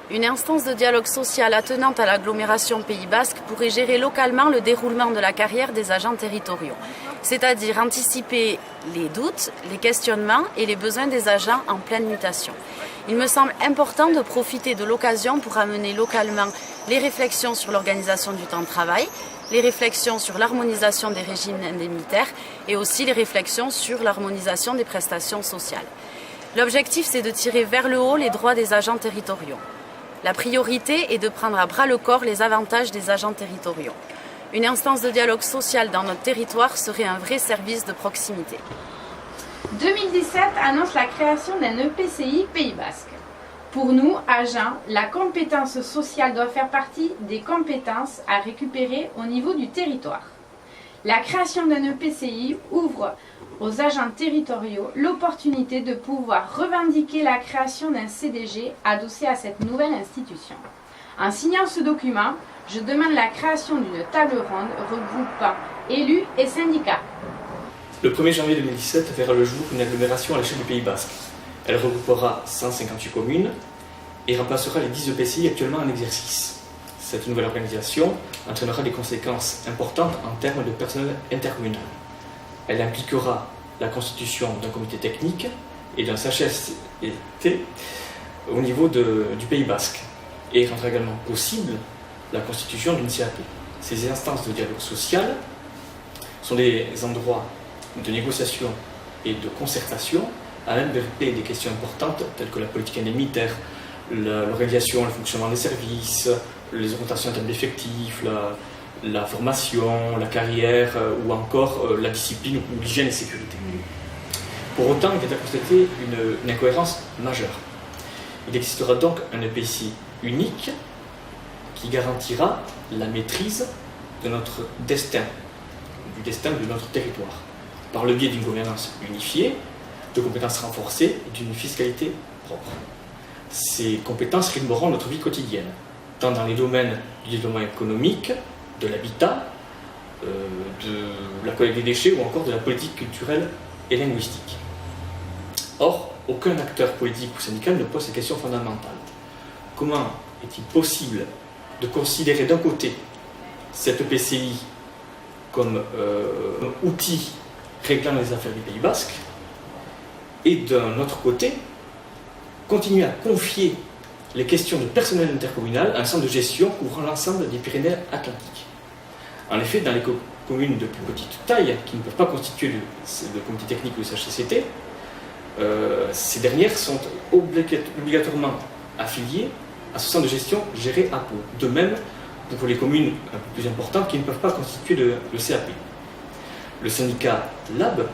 Une instance de dialogue social attenante à l'agglomération Pays Basque pourrait gérer localement le déroulement de la carrière des agents territoriaux, c'est-à-dire anticiper les doutes, les questionnements et les besoins des agents en pleine mutation. Il me semble important de profiter de l'occasion pour amener localement les réflexions sur l'organisation du temps de travail, les réflexions sur l'harmonisation des régimes indemnitaires et aussi les réflexions sur l'harmonisation des prestations sociales. L'objectif, c'est de tirer vers le haut les droits des agents territoriaux. La priorité est de prendre à bras le corps les avantages des agents territoriaux. Une instance de dialogue social dans notre territoire serait un vrai service de proximité. 2017 annonce la création d'un EPCI Pays Basque. Pour nous, agents, la compétence sociale doit faire partie des compétences à récupérer au niveau du territoire. La création d'un EPCI ouvre aux agents territoriaux l'opportunité de pouvoir revendiquer la création d'un CDG adossé à cette nouvelle institution. En signant ce document, je demande la création d'une table ronde regroupant élus et syndicats. Le 1er janvier 2017 verra le jour une agglomération à l'échelle du Pays Basque. Elle regroupera 158 communes et remplacera les 10 EPCI actuellement en exercice. Cette nouvelle organisation entraînera des conséquences importantes en termes de personnel intercommunal. Elle impliquera la constitution d'un comité technique et d'un CHSCT au niveau du Pays Basque et rendra également possible la constitution d'une CAP. Ces instances de dialogue social sont des endroits de négociation et de concertation à même de régler des questions importantes telles que la politique indemnitaire, l'organisation, le fonctionnement des services, les orientations en termes d'effectifs, la formation, la carrière ou encore la discipline ou l'hygiène et sécurité. Pour autant, il est à constater une incohérence majeure. Il existera donc un EPCI unique qui garantira la maîtrise de notre destin, du destin de notre territoire, par le biais d'une gouvernance unifiée, de compétences renforcées et d'une fiscalité propre. Ces compétences rythmeront notre vie quotidienne, tant dans les domaines du développement économique, de l'habitat, de la collecte des déchets ou encore de la politique culturelle et linguistique. Or, aucun acteur politique ou syndical ne pose ces questions fondamentales. Comment est-il possible de considérer d'un côté cette EPCI comme outil réglant les affaires du Pays Basque et d'un autre côté continuer à confier les questions de personnel intercommunal à un centre de gestion couvrant l'ensemble des Pyrénées-Atlantiques. En effet, dans les communes de plus petite taille, qui ne peuvent pas constituer le comité technique ou le CHSCT, ces dernières sont obligatoirement affiliées à ce centre de gestion géré à Pau. De même pour les communes un peu plus importantes qui ne peuvent pas constituer le CAP. Le syndicat LAB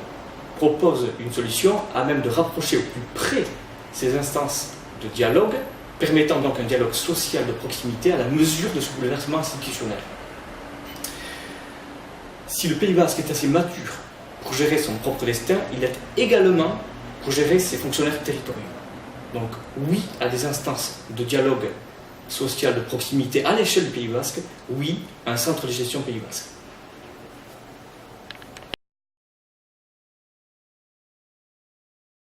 propose une solution à même de rapprocher au plus près ces instances de dialogue, permettant donc un dialogue social de proximité à la mesure de ce bouleversement institutionnel. Si le Pays Basque est assez mature pour gérer son propre destin, il est également pour gérer ses fonctionnaires territoriaux. Donc oui à des instances de dialogue social de proximité à l'échelle du Pays Basque, oui à un centre de gestion Pays Basque.